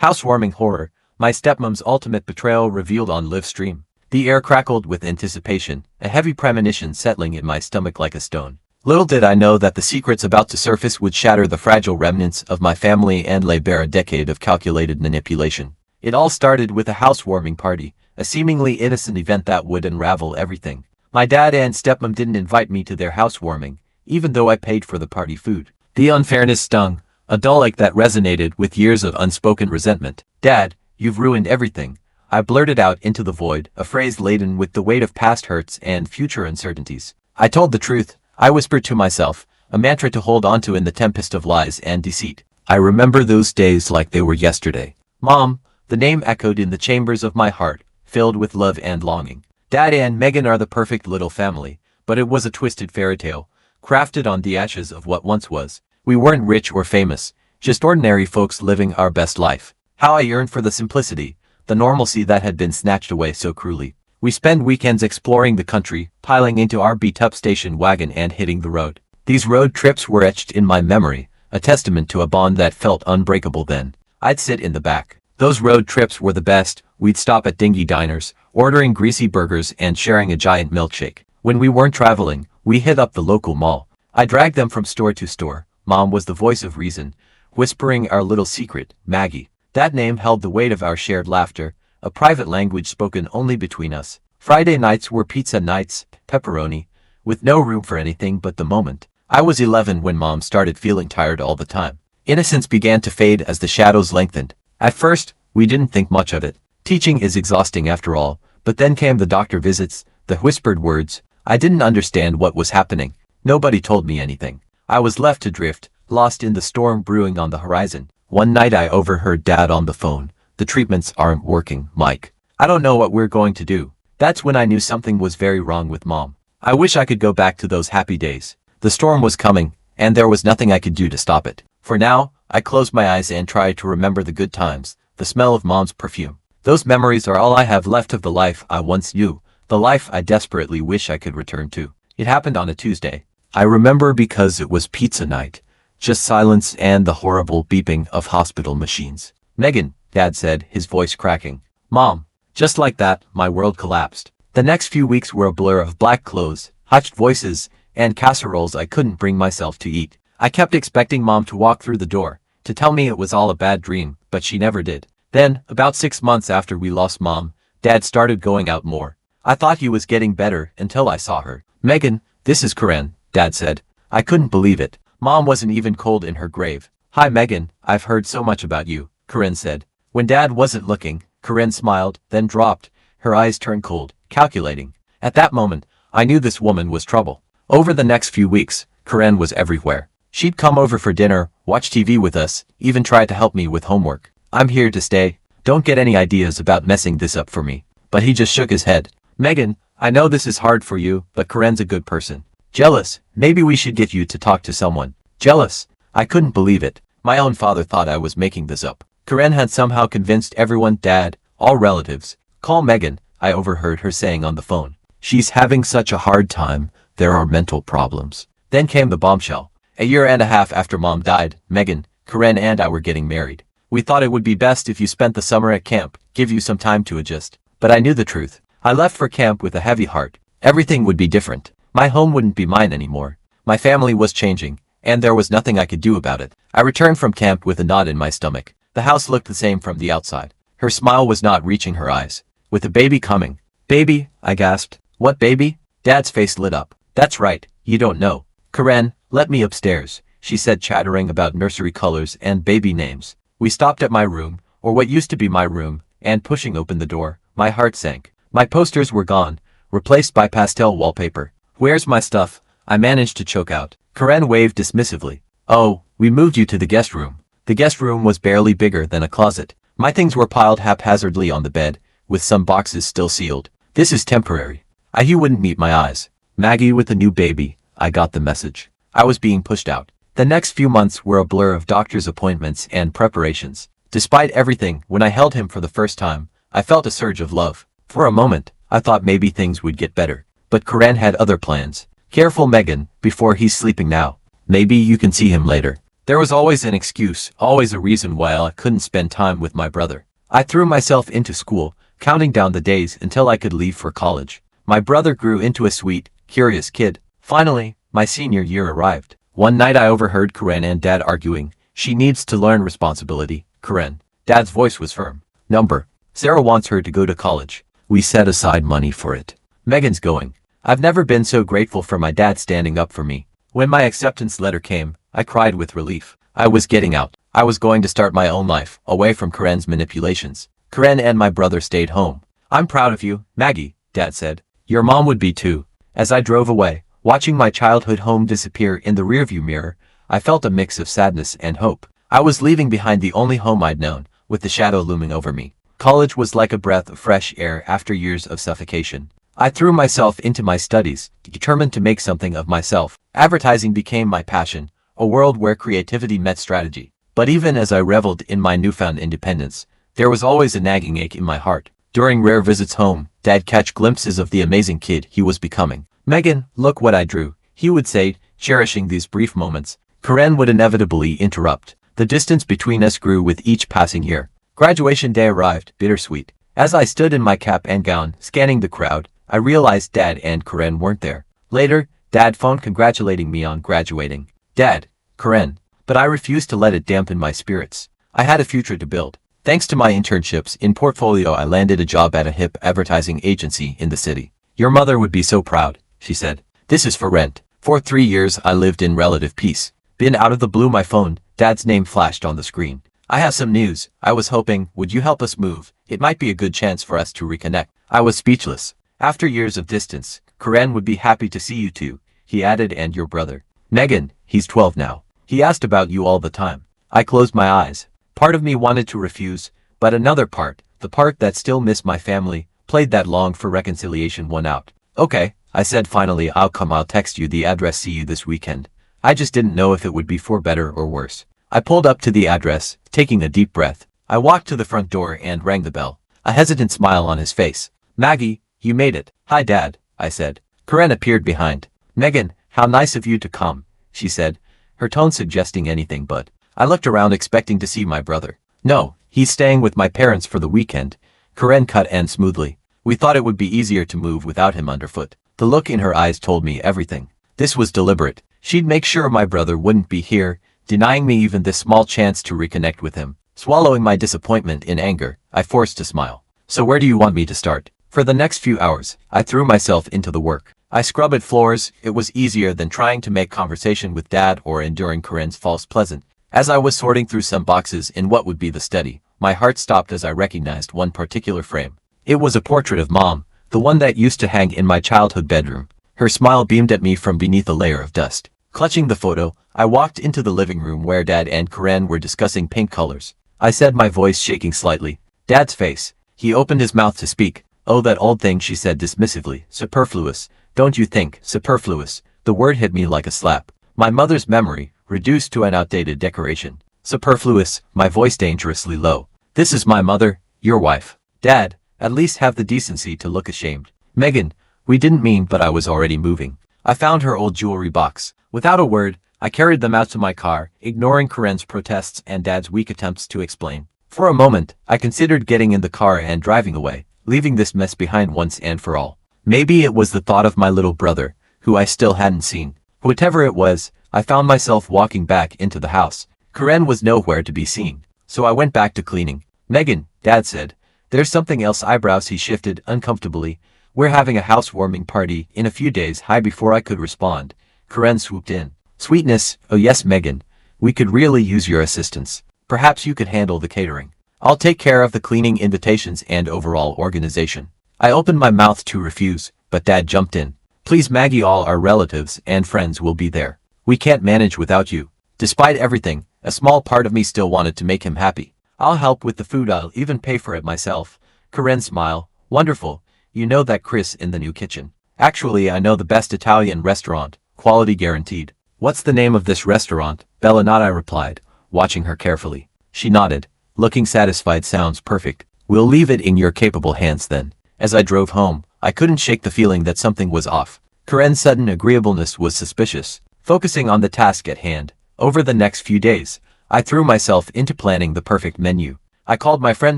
Housewarming horror, my stepmom's ultimate betrayal revealed on live stream. The air crackled with anticipation, a heavy premonition settling in my stomach like a stone. Little did I know that the secrets about to surface would shatter the fragile remnants of my family and lay bare a decade of calculated manipulation. It all started with a housewarming party, a seemingly innocent event that would unravel everything. My dad and stepmom didn't invite me to their housewarming, even though I paid for the party food. The unfairness stung, a dull ache that resonated with years of unspoken resentment. "Dad, you've ruined everything," I blurted out into the void, a phrase laden with the weight of past hurts and future uncertainties. I told the truth, I whispered to myself, a mantra to hold onto in the tempest of lies and deceit. I remember those days like they were yesterday. Mom, the name echoed in the chambers of my heart, filled with love and longing. Dad and Megan are the perfect little family, but it was a twisted fairy tale, crafted on the ashes of what once was. We weren't rich or famous, just ordinary folks living our best life. How I yearned for the simplicity, the normalcy that had been snatched away so cruelly. We spent weekends exploring the country, piling into our beat-up station wagon and hitting the road. These road trips were etched in my memory, a testament to a bond that felt unbreakable then. I'd sit in the back. Those road trips were the best. We'd stop at dingy diners, ordering greasy burgers and sharing a giant milkshake. When we weren't traveling, we hit up the local mall. I dragged them from store to store. Mom was the voice of reason, whispering our little secret, Maggie. That name held the weight of our shared laughter, a private language spoken only between us. Friday nights were pizza nights, pepperoni, with no room for anything but the moment. I was 11 when Mom started feeling tired all the time. Innocence began to fade as the shadows lengthened. At first, we didn't think much of it. Teaching is exhausting after all, but then came the doctor visits, the whispered words. I didn't understand what was happening. Nobody told me anything. I was left to drift, lost in the storm brewing on the horizon. One night I overheard Dad on the phone. "The treatments aren't working, Mike. I don't know what we're going to do." That's when I knew something was very wrong with Mom. I wish I could go back to those happy days. The storm was coming, and there was nothing I could do to stop it. For now, I closed my eyes and tried to remember the good times, the smell of Mom's perfume. Those memories are all I have left of the life I once knew, the life I desperately wish I could return to. It happened on a Tuesday. I remember because it was pizza night. Just silence and the horrible beeping of hospital machines. "Megan," Dad said, his voice cracking. "Mom." Just like that, my world collapsed. The next few weeks were a blur of black clothes, hushed voices, and casseroles I couldn't bring myself to eat. I kept expecting Mom to walk through the door, to tell me it was all a bad dream, but she never did. Then, about 6 months after we lost Mom, Dad started going out more. I thought he was getting better until I saw her. "Megan, this is Karen," Dad said. I couldn't believe it. Mom wasn't even cold in her grave. "Hi Megan, I've heard so much about you," Karen said. When Dad wasn't looking, Karen smiled, then dropped. Her eyes turned cold, calculating. At that moment, I knew this woman was trouble. Over the next few weeks, Karen was everywhere. She'd come over for dinner, watch TV with us, even try to help me with homework. "I'm here to stay. Don't get any ideas about messing this up for me." But he just shook his head. "Megan, I know this is hard for you, but Karen's a good person." "Jealous? Maybe we should get you to talk to someone." "Jealous?" I couldn't believe it. My own father thought I was making this up. Karen had somehow convinced everyone, Dad, all relatives. "Call Megan," I overheard her saying on the phone. "She's having such a hard time. There are mental problems." Then came the bombshell. A year and a half after Mom died, Megan, Karen and I were getting married. We thought it would be best if you spent the summer at camp, give you some time to adjust. But I knew the truth. I left for camp with a heavy heart. Everything would be different. My home wouldn't be mine anymore. My family was changing, and there was nothing I could do about it. I returned from camp with a knot in my stomach. The house looked the same from the outside. Her smile was not reaching her eyes. "With a baby coming." "Baby?" I gasped. "What baby?" Dad's face lit up. "That's right, you don't know." "Karen, let me upstairs," she said, chattering about nursery colors and baby names. We stopped at my room, or what used to be my room, and pushing open the door, my heart sank. My posters were gone, replaced by pastel wallpaper. "Where's my stuff?" I managed to choke out. Karen waved dismissively. "Oh, we moved you to the guest room." The guest room was barely bigger than a closet. My things were piled haphazardly on the bed, with some boxes still sealed. "This is temporary." He wouldn't meet my eyes. "Maggie with a new baby." I got the message. I was being pushed out. The next few months were a blur of doctor's appointments and preparations. Despite everything, when I held him for the first time, I felt a surge of love. For a moment, I thought maybe things would get better. But Karen had other plans. "Careful, Megan, before he's sleeping now. Maybe you can see him later." There was always an excuse, always a reason why I couldn't spend time with my brother. I threw myself into school, counting down the days until I could leave for college. My brother grew into a sweet, curious kid. Finally, my senior year arrived. One night I overheard Karen and Dad arguing. She needs to learn responsibility, Karen. Dad's voice was firm. Number. Sarah wants her to go to college. We set aside money for it. Megan's going. I've never been so grateful for my dad standing up for me. When my acceptance letter came, I cried with relief. I was getting out. I was going to start my own life, away from Karen's manipulations. Karen and my brother stayed home. I'm proud of you, Maggie, Dad said. Your mom would be too. As I drove away, watching my childhood home disappear in the rearview mirror, I felt a mix of sadness and hope. I was leaving behind the only home I'd known, with the shadow looming over me. College was like a breath of fresh air after years of suffocation. I threw myself into my studies, determined to make something of myself. Advertising became my passion, a world where creativity met strategy. But even as I reveled in my newfound independence, there was always a nagging ache in my heart. During rare visits home, Dad catch glimpses of the amazing kid he was becoming. Megan, look what I drew, he would say, cherishing these brief moments. Karen would inevitably interrupt. The distance between us grew with each passing year. Graduation day arrived, bittersweet. As I stood in my cap and gown, scanning the crowd, I realized Dad and Karen weren't there. Later, Dad phoned congratulating me on graduating. Dad, Karen. But I refused to let it dampen my spirits. I had a future to build. Thanks to my internships in portfolio, I landed a job at a hip advertising agency in the city. Your mother would be so proud, she said. This is for rent. For 3 years, I lived in relative peace. Then out of the blue, my phone, Dad's name flashed on the screen. I have some news. I was hoping, would you help us move? It might be a good chance for us to reconnect. I was speechless. After years of distance, Karen would be happy to see you too, he added, and your brother. Megan, he's 12 now. He asked about you all the time. I closed my eyes. Part of me wanted to refuse, but another part, the part that still missed my family, played that long for reconciliation won out. Okay, I said finally, I'll come, I'll text you the address, see you this weekend. I just didn't know if it would be for better or worse. I pulled up to the address, taking a deep breath. I walked to the front door and rang the bell, a hesitant smile on his face. Maggie, you made it. Hi Dad, I said. Karen appeared behind. Megan, how nice of you to come, she said, her tone suggesting anything but. I looked around expecting to see my brother. No, he's staying with my parents for the weekend. Karen cut in smoothly. We thought it would be easier to move without him underfoot. The look in her eyes told me everything. This was deliberate. She'd make sure my brother wouldn't be here, denying me even this small chance to reconnect with him. Swallowing my disappointment in anger, I forced a smile. So where do you want me to start? For the next few hours, I threw myself into the work. I scrubbed floors. It was easier than trying to make conversation with Dad or enduring Karen's false pleasant. As I was sorting through some boxes in what would be the study, my heart stopped as I recognized one particular frame. It was a portrait of Mom, the one that used to hang in my childhood bedroom. Her smile beamed at me from beneath a layer of dust. Clutching the photo, I walked into the living room where Dad and Karen were discussing paint colors. I said, my voice shaking slightly. Dad's face. He opened his mouth to speak. Oh, that old thing, she said dismissively. Superfluous. Don't you think? Superfluous. The word hit me like a slap. My mother's memory, reduced to an outdated decoration. Superfluous, my voice dangerously low. This is my mother, your wife. Dad, at least have the decency to look ashamed. Megan, we didn't mean, but I was already moving. I found her old jewelry box. Without a word, I carried them out to my car, ignoring Karen's protests and Dad's weak attempts to explain. For a moment, I considered getting in the car and driving away, leaving this mess behind once and for all. Maybe it was the thought of my little brother, who I still hadn't seen. Whatever it was, I found myself walking back into the house. Karen was nowhere to be seen, so I went back to cleaning. Megan, Dad said. There's something else. Eyebrows he shifted uncomfortably. We're having a housewarming party in a few days. Hi. Before I could respond, Karen swooped in. Sweetness, oh yes Megan. We could really use your assistance. Perhaps you could handle the catering. I'll take care of the cleaning, invitations, and overall organization. I opened my mouth to refuse, but Dad jumped in. Please Maggie, all our relatives and friends will be there. We can't manage without you. Despite everything, a small part of me still wanted to make him happy. I'll help with the food. I'll even pay for it myself. Karen smiled. Wonderful. You know that Chris in the new kitchen. Actually, I know the best Italian restaurant. Quality guaranteed. What's the name of this restaurant? Bella not, I replied, watching her carefully. She nodded, looking satisfied. Sounds perfect. We'll leave it in your capable hands then. As I drove home, I couldn't shake the feeling that something was off. Karen's sudden agreeableness was suspicious. Focusing on the task at hand, Over the next few days, I threw myself into planning the perfect menu. I called my friend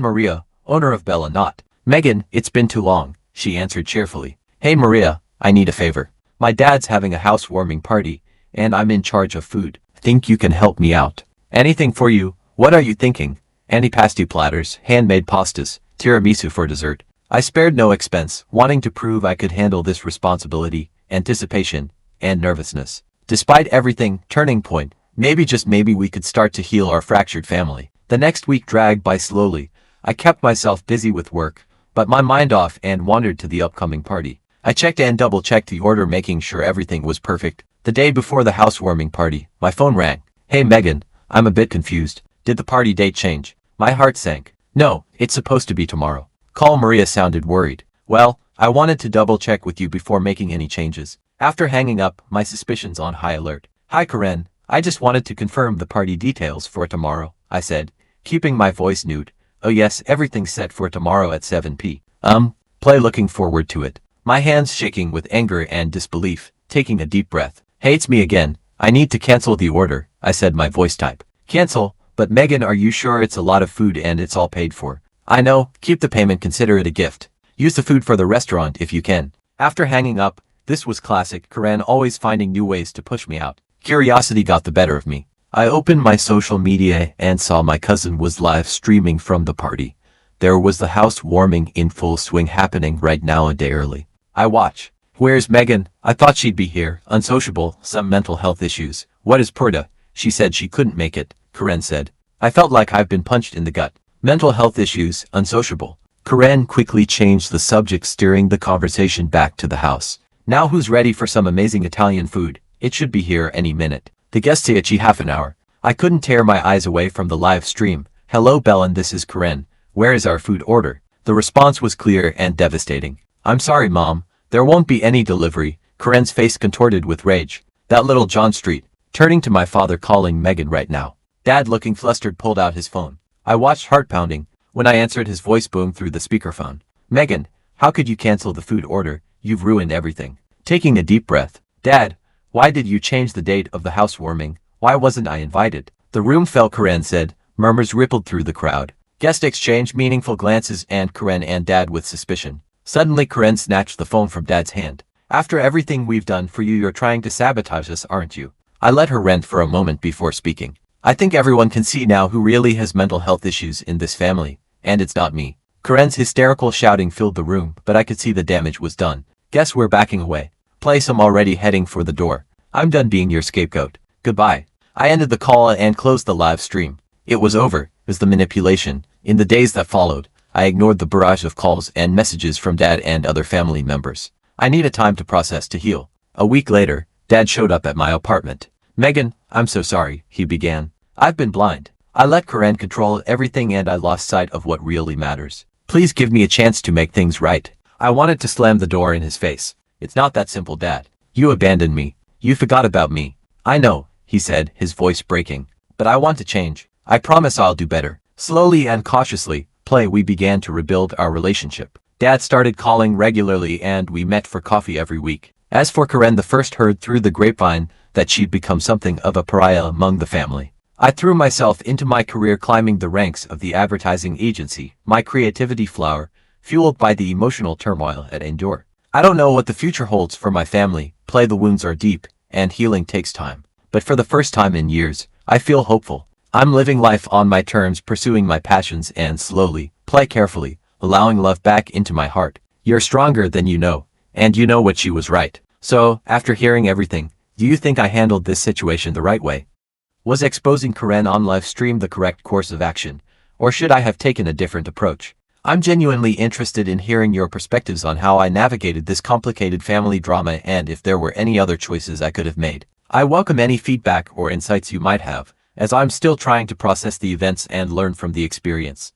Maria, owner of Bella Not. Megan, it's been too long, she answered cheerfully. Hey Maria, I need a favor. My dad's having a housewarming party, and I'm in charge of food. Think you can help me out? Anything for you. What are you thinking? Antipasti platters, handmade pastas, tiramisu for dessert. I spared no expense, wanting to prove I could handle this responsibility, anticipation, and nervousness. Despite everything, turning point, maybe just maybe we could start to heal our fractured family. The next week dragged by slowly. I kept myself busy with work, but my mind off and wandered to the upcoming party. I checked and double-checked the order, making sure everything was perfect. The day before the housewarming party, my phone rang. Hey Megan, I'm a bit confused. Did the party date change? My heart sank. No, it's supposed to be tomorrow. Call Maria sounded worried. Well, I wanted to double-check with you before making any changes. After hanging up, my suspicions on high alert. Hi Karen, I just wanted to confirm the party details for tomorrow, I said, keeping my voice nude. Oh yes, everything's set for tomorrow at 7 p.m. Play looking forward to it. My hands shaking with anger and disbelief, taking a deep breath. Hey, it's me again. I need to cancel the order, I said, my voice type. Cancel? But Megan, are you sure? It's a lot of food and it's all paid for. I know, keep the payment, consider it a gift. Use the food for the restaurant if you can. After hanging up, this was classic, Karen always finding new ways to push me out. Curiosity got the better of me. I opened my social media and saw my cousin was live streaming from the party. There was the housewarming in full swing happening right now a day early. I watch. Where's Megan? I thought she'd be here. Unsociable, some mental health issues. What is Purda? She said she couldn't make it, Karen said. I felt like I've been punched in the gut. Mental health issues, unsociable. Karen quickly changed the subject, steering the conversation back to the house. Now who's ready for some amazing Italian food? It should be here any minute. The guests say it's half an hour. I couldn't tear my eyes away from the live stream. Hello Belen, this is Karen. Where is our food order? The response was clear and devastating. I'm sorry Mom, there won't be any delivery. Karen's face contorted with rage. That little John Street. Turning to my father, calling Megan right now. Dad, looking flustered, pulled out his phone. I watched, heart pounding. When I answered, his voice boomed through the speakerphone. Megan, how could you cancel the food order? You've ruined everything. Taking a deep breath. Dad, why did you change the date of the housewarming? Why wasn't I invited? The room fell, Karen said. Murmurs rippled through the crowd. Guests exchanged meaningful glances, and Karen and Dad with suspicion. Suddenly Karen snatched the phone from Dad's hand. After everything we've done for you, you're trying to sabotage us, aren't you? I let her rant for a moment before speaking. I think everyone can see now who really has mental health issues in this family, and it's not me. Karen's hysterical shouting filled the room, but I could see the damage was done. Guess we're backing away. Place, I'm already heading for the door. I'm done being your scapegoat. Goodbye. I ended the call and closed the live stream. It was over. It was the manipulation. In the days that followed, I ignored the barrage of calls and messages from Dad and other family members. I needed time to process, to heal. A week later, Dad showed up at my apartment. Megan, I'm so sorry, he began. I've been blind. I let Karen control everything and I lost sight of what really matters. Please give me a chance to make things right. I wanted to slam the door in his face. It's not that simple, Dad. You abandoned me. You forgot about me. I know, he said, his voice breaking. But I want to change. I promise I'll do better. Slowly and cautiously, we began to rebuild our relationship. Dad started calling regularly and we met for coffee every week. As for Karen, the first heard through the grapevine that she'd become something of a pariah among the family. I threw myself into my career, climbing the ranks of the advertising agency, my creativity flower, fueled by the emotional turmoil at Endure. I don't know what the future holds for my family. The wounds are deep, and healing takes time. But for the first time in years, I feel hopeful. I'm living life on my terms, pursuing my passions and slowly, carefully, allowing love back into my heart. You're stronger than you know, and you know what she was right. So, after hearing everything, do you think I handled this situation the right way? Was exposing Karen on live stream the correct course of action, or should I have taken a different approach? I'm genuinely interested in hearing your perspectives on how I navigated this complicated family drama and if there were any other choices I could have made. I welcome any feedback or insights you might have, as I'm still trying to process the events and learn from the experience.